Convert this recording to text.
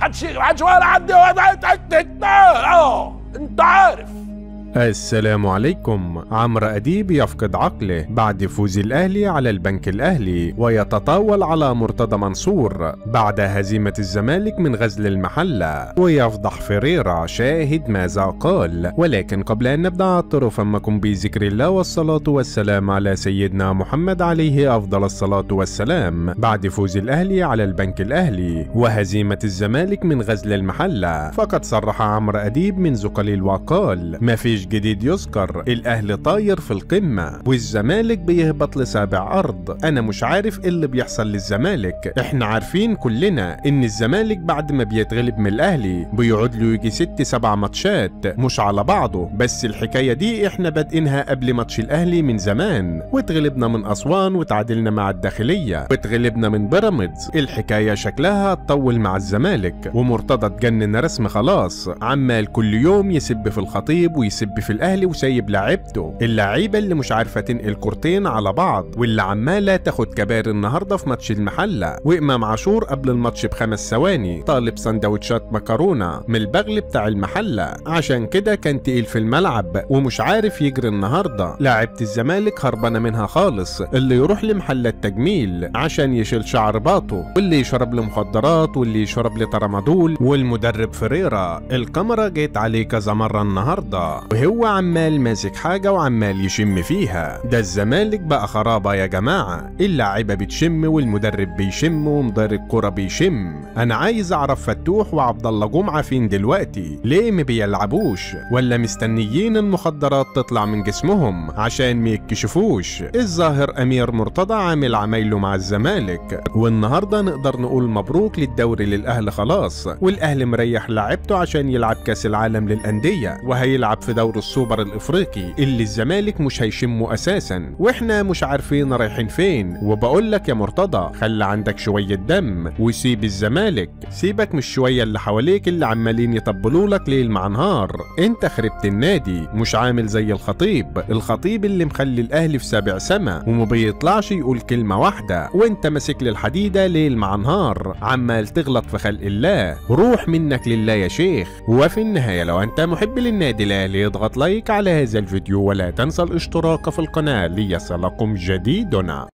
محدش ولا عندي انت عارف. السلام عليكم. عمرو أديب يفقد عقله بعد فوز الأهلي على البنك الأهلي، ويتطاول على مرتضى منصور بعد هزيمة الزمالك من غزل المحلة، ويفضح فريرة. شاهد ماذا قال. ولكن قبل أن نبدأ عطروا فمكم بذكر الله والصلاة والسلام على سيدنا محمد عليه أفضل الصلاة والسلام. بعد فوز الأهلي على البنك الأهلي وهزيمة الزمالك من غزل المحلة، فقد صرح عمرو أديب منذ قليل وقال: ما فيش جديد يذكر، الاهلي طاير في القمة والزمالك بيهبط لسابع ارض. انا مش عارف ايه اللي بيحصل للزمالك. احنا عارفين كلنا ان الزمالك بعد ما بيتغلب من الاهلي بيقعد له يجي 6-7 ماتشات مش على بعضه، بس الحكاية دي احنا بادئينها قبل ماتش الاهلي من زمان، واتغلبنا من اسوان وتعادلنا مع الداخلية واتغلبنا من بيراميدز. الحكاية شكلها هتطول مع الزمالك، ومرتضى اتجنن رسم خلاص، عمال كل يوم يسب في الخطيب ويسب في الاهلي وسايب لاعيبته، اللعيبه اللي مش عارفه تنقل كورتين على بعض، واللي عماله تاخد كبار النهارده في ماتش المحله. وامام عاشور قبل الماتش ب5 ثواني طالب سندوتشات مكرونه من البغل بتاع المحله، عشان كده كان تقيل في الملعب ومش عارف يجري النهارده. لاعيبه الزمالك هربانه منها خالص، اللي يروح لمحل التجميل عشان يشيل شعر باطه، واللي يشرب لمخدرات، واللي يشرب لترامادول، والمدرب فريرة الكاميرا جيت عليه كذا مره النهارده وهو عمال ماسك حاجة وعمال يشم فيها. ده الزمالك بقى خرابة يا جماعة، اللاعيبة بتشم والمدرب بيشم ومدرب الكرة بيشم. أنا عايز أعرف فتوح وعبد الله جمعة فين دلوقتي؟ ليه ما بيلعبوش؟ ولا مستنيين المخدرات تطلع من جسمهم عشان ما يتكشفوش؟ الظاهر أمير مرتضى عامل عمايله مع الزمالك، والنهاردة نقدر نقول مبروك للدوري للأهلي خلاص، والأهلي مريح لاعبته عشان يلعب كأس العالم للأندية، وهيلعب في دور السوبر الافريقي اللي الزمالك مش هيشمه اساسا، واحنا مش عارفين رايحين فين. وبقول لك يا مرتضى، خلي عندك شويه دم وسيب الزمالك، سيبك من الشويه اللي حواليك اللي عمالين يطبلوا لك ليل مع نهار. انت خربت النادي، مش عامل زي الخطيب اللي مخلي الاهلي في 7 سما وما بيطلعش يقول كلمه واحده، وانت ماسك للحديده ليل مع نهار عمال تغلط في خلق الله. روح منك لله يا شيخ. وفي النهايه لو انت محب للنادي الاهلي اضغط لايك على هذا الفيديو، ولا تنسى الاشتراك في القناة ليصلكم جديدنا.